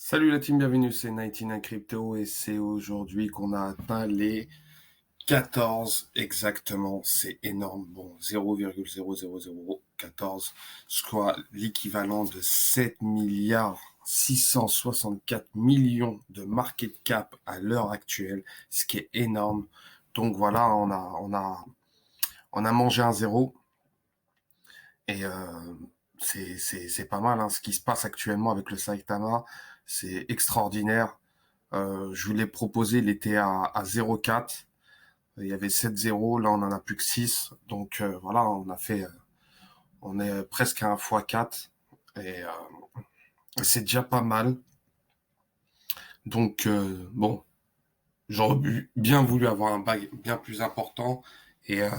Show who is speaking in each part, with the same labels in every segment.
Speaker 1: Salut la team, bienvenue, c'est 99 Crypto et c'est aujourd'hui qu'on a atteint les 14 exactement, c'est énorme, bon 0,0014, soit l'équivalent de 7 milliards 664 millions de market cap à l'heure actuelle, ce qui est énorme. Donc voilà, on a mangé un zéro et c'est pas mal, hein. Ce qui se passe actuellement avec le Saitama, c'est extraordinaire. Je vous l'ai proposé, il était à 0,4. Il y avait 7-0, là on en a plus que 6. Donc voilà, on est presque à un x4. Et c'est déjà pas mal. Donc bon, j'aurais bien voulu avoir un bag bien plus important et, euh,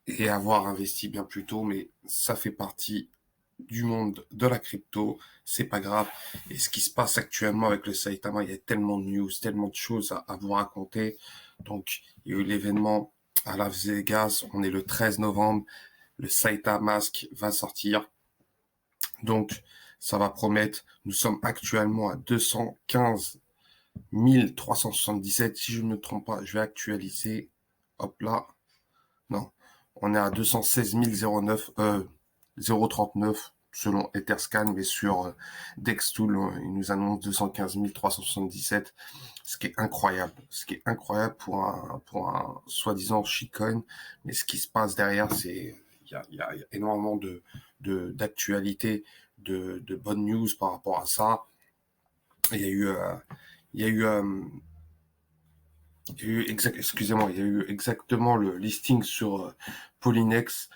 Speaker 1: et avoir investi bien plus tôt, mais ça fait partie du monde de la crypto, c'est pas grave. Et ce qui se passe actuellement avec le Saitama, il y a tellement de news, tellement de choses à vous raconter. Donc, il y a eu l'événement à Las Vegas, on est le 13 novembre, le Saitama Mask va sortir. Donc, ça va promettre. Nous sommes actuellement à 215 377. Si je ne me trompe pas, je vais actualiser. Hop là. Non. On est à 216 009, 039 selon Etherscan, mais sur Dextool, il nous annonce 215 377, ce qui est incroyable. Ce qui est incroyable pour un soi-disant shitcoin, mais ce qui se passe derrière, c'est il y a énormément d'actualités, de bonnes news par rapport à ça. Il y a eu il y a eu excusez-moi, il y a eu exactement le listing sur Polynex,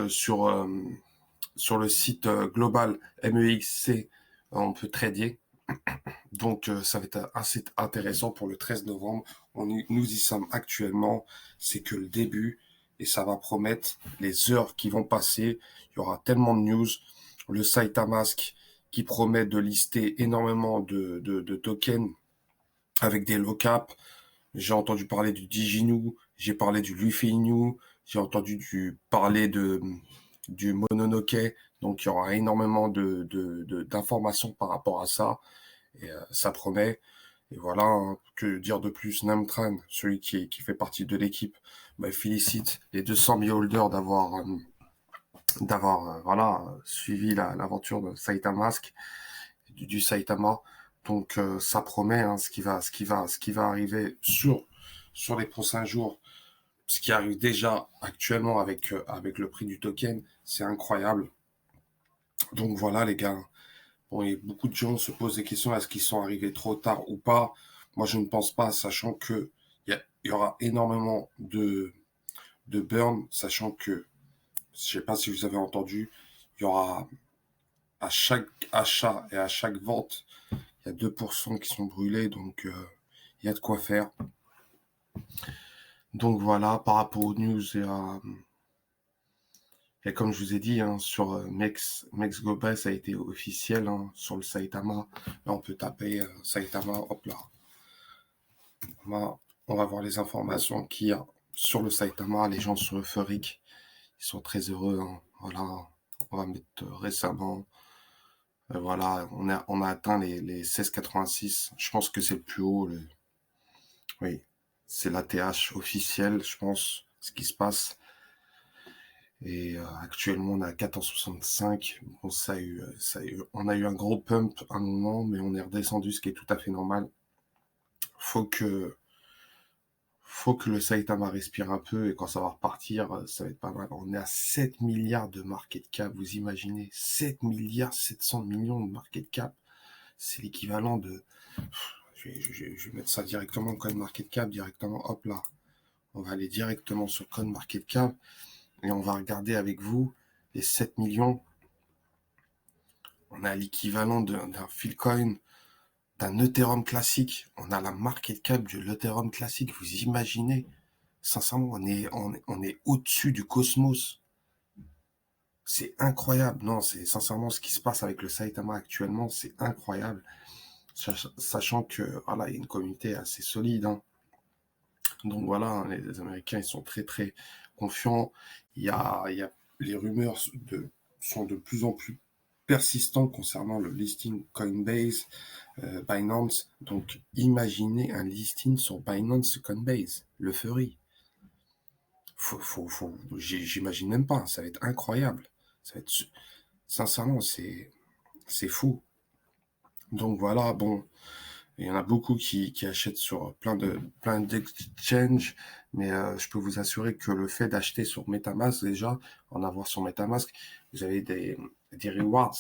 Speaker 1: sur sur le site global MEXC, on peut trader. Donc ça va être assez intéressant pour le 13 novembre. Nous y sommes actuellement. C'est que le début et ça va promettre les heures qui vont passer. Il y aura tellement de news. Le Saitamask qui promet de lister énormément de tokens avec des low cap. J'ai entendu parler du Diginu, j'ai parlé du Luffy-Inu, j'ai entendu parler du Mononoke, donc il y aura énormément d'informations par rapport à ça, et ça promet. Et voilà, hein, que dire de plus, Namtran, celui qui fait partie de l'équipe, bah, félicite les 200 000 holders d'avoir voilà suivi l'aventure de Saitama Mask, du Saitama. Donc ça promet, hein, ce qui va arriver sur les prochains jours, ce qui arrive déjà actuellement avec le prix du token, c'est incroyable. Donc voilà les gars. Bon, et beaucoup de gens se posent des questions, est-ce qu'ils sont arrivés trop tard ou pas? Moi je ne pense pas, sachant que il y aura énormément de burn, sachant que je sais pas si vous avez entendu, il y aura à chaque achat et à chaque vente, il y a 2% qui sont brûlés, donc il y a de quoi faire. Donc voilà, par rapport aux news et comme je vous ai dit, hein, sur Mex Global, ça a été officiel, hein, sur le Saitama. Là, on peut taper Saitama, hop là. On va voir les informations qu'il y a sur le Saitama. Les gens sont euphoriques, ils sont très heureux, hein. Voilà, on va mettre récemment. Voilà, on a atteint les 16,86. Je pense que c'est le plus haut. Oui, c'est l'ATH officiel, je pense, ce qui se passe. Et actuellement, on est à 14,65. Bon, on a eu un gros pump à un moment, mais on est redescendu, ce qui est tout à fait normal. Faut que, faut que le Saitama respire un peu et quand ça va repartir, ça va être pas mal. On est à 7 milliards de market cap, vous imaginez? 7 milliards 700 millions de market cap. C'est l'équivalent de, je vais mettre ça directement coin market cap, directement, hop là. On va aller directement sur coin market cap et on va regarder avec vous les 7 millions. On a l'équivalent d'un Philcoin, d'un Ethereum classique. On a la market cap de l'Ethereum classique. Vous imaginez? Sincèrement, on est au-dessus du cosmos. C'est incroyable. Non, c'est sincèrement ce qui se passe avec le Saitama actuellement. C'est incroyable. Sachant que, voilà, il y a une communauté assez solide, hein. Donc voilà, hein, les Américains, ils sont très, très confiants. Il y a les rumeurs sont de plus en plus persistant concernant le listing Coinbase, Binance. Donc, imaginez un listing sur Binance Coinbase, le ferait. J'imagine même pas, ça va être incroyable. Ça va être, sincèrement, c'est fou. Donc voilà, bon, il y en a beaucoup qui achètent sur plein d'exchanges, mais je peux vous assurer que le fait d'acheter sur MetaMask déjà, en avoir sur MetaMask, vous avez des rewards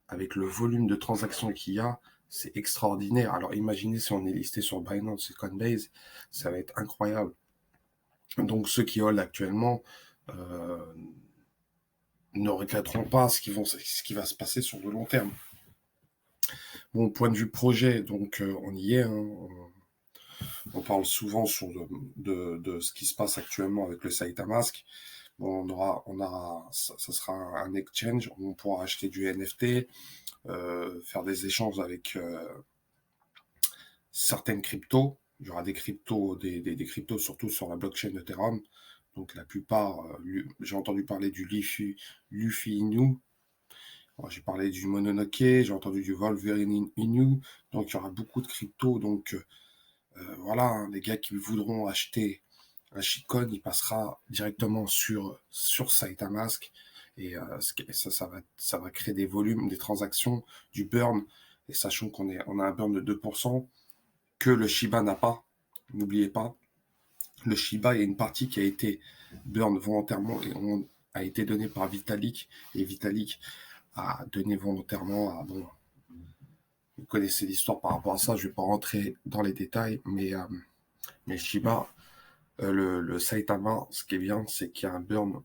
Speaker 1: avec le volume de transactions qu'il y a, c'est extraordinaire. Alors imaginez si on est listé sur Binance et Coinbase, ça va être incroyable. Donc ceux qui hold actuellement ne regretteront pas ce qui va se passer sur le long terme. Bon, point de vue projet, donc on y est. Hein, on parle souvent de ce qui se passe actuellement avec le SaitaMask. Bon, ça sera un exchange où on pourra acheter du NFT, faire des échanges avec certaines cryptos. Il y aura des cryptos, des cryptos surtout sur la blockchain Ethereum. Donc la plupart, j'ai entendu parler du Luffy Inu. J'ai parlé du Mononoke, j'ai entendu du Wolverine Inu. Donc il y aura beaucoup de cryptos. Donc voilà, hein, les gars qui voudront acheter un shitcoin, il passera directement sur SaitaMask et ça va créer des volumes, des transactions, du burn. Et sachant on a un burn de 2% que le Shiba n'a pas. N'oubliez pas, le Shiba, il y a une partie qui a été burn volontairement et a été donnée par Vitalik. Et Vitalik a donné volontairement à, bon, vous connaissez l'histoire par rapport à ça, je ne vais pas rentrer dans les détails, mais Shiba, le Saitama, ce qui est bien, c'est qu'il y a un burn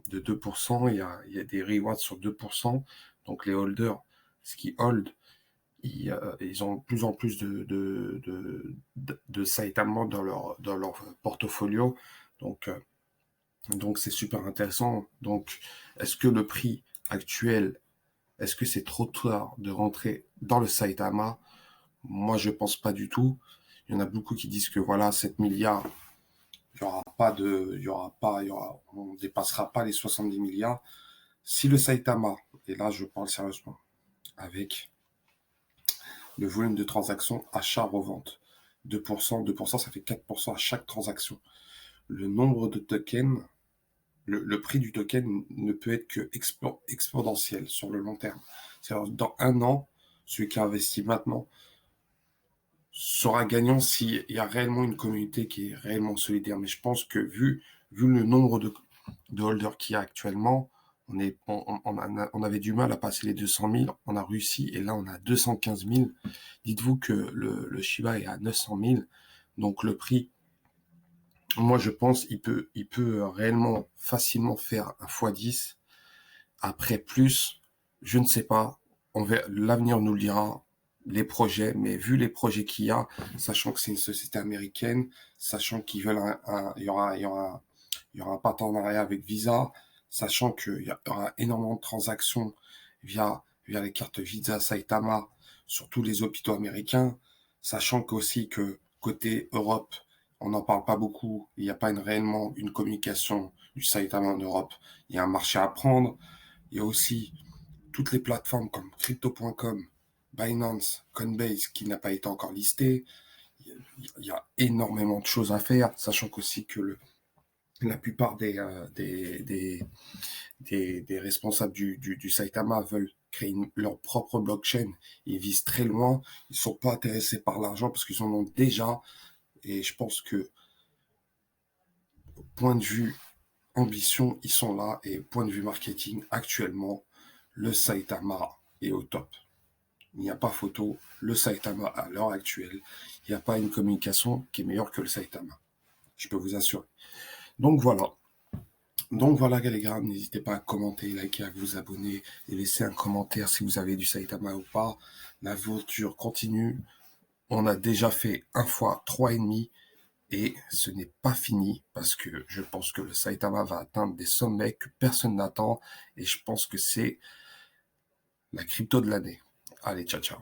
Speaker 1: de 2%, il y a des rewards sur 2%, donc les holders, ce qui hold, ils ont de plus en plus de Saitama dans leur portfolio, donc c'est super intéressant. Donc, est-ce que le prix actuel, est-ce que c'est trop tard de rentrer dans le Saitama? Moi, je pense pas du tout. Il y en a beaucoup qui disent que voilà, 7 milliards, on dépassera pas les 70 milliards. Si le Saitama, et là je parle sérieusement, avec le volume de transactions achat-revente, 2%, ça fait 4% à chaque transaction. Le nombre de tokens, le prix du token ne peut être que exponentiel sur le long terme. C'est-à-dire, dans un an, celui qui investit maintenant sera gagnant s'il y a réellement une communauté qui est réellement solidaire. Mais je pense que vu le nombre de holders qu'il y a actuellement, on avait du mal à passer les 200 000, on a réussi et là on a 215 000. Dites-vous que le Shiba est à 900 000, donc le prix, moi je pense, il peut réellement facilement faire un x10. Après plus, je ne sais pas, l'avenir nous le dira, les projets, mais vu les projets qu'il y a, sachant que c'est une société américaine, sachant qu'ils veulent il y aura un partenariat avec Visa, sachant qu'il y aura énormément de transactions via les cartes Visa Saitama sur tous les hôpitaux américains, sachant qu'aussi que côté Europe, on n'en parle pas beaucoup, il n'y a pas réellement une communication du Saitama en Europe, il y a un marché à prendre, il y a aussi toutes les plateformes comme Crypto.com, Binance, Coinbase qui n'a pas été encore listé. Il y a énormément de choses à faire, sachant qu'aussi que la plupart des responsables du Saitama veulent créer leur propre blockchain. Ils visent très loin. Ils sont pas intéressés par l'argent parce qu'ils en ont déjà. Et je pense que, point de vue ambition, ils sont là. Et point de vue marketing, actuellement, le Saitama est au top. Il n'y a pas photo. Le Saitama, à l'heure actuelle, il n'y a pas une communication qui est meilleure que le Saitama. Je peux vous assurer. Donc voilà, les gars, n'hésitez pas à commenter, liker, à vous abonner et laisser un commentaire si vous avez du Saitama ou pas. L'aventure continue. On a déjà fait 1 fois 3,5 et ce n'est pas fini parce que je pense que le Saitama va atteindre des sommets que personne n'attend et je pense que c'est la crypto de l'année. Allez, ciao, ciao.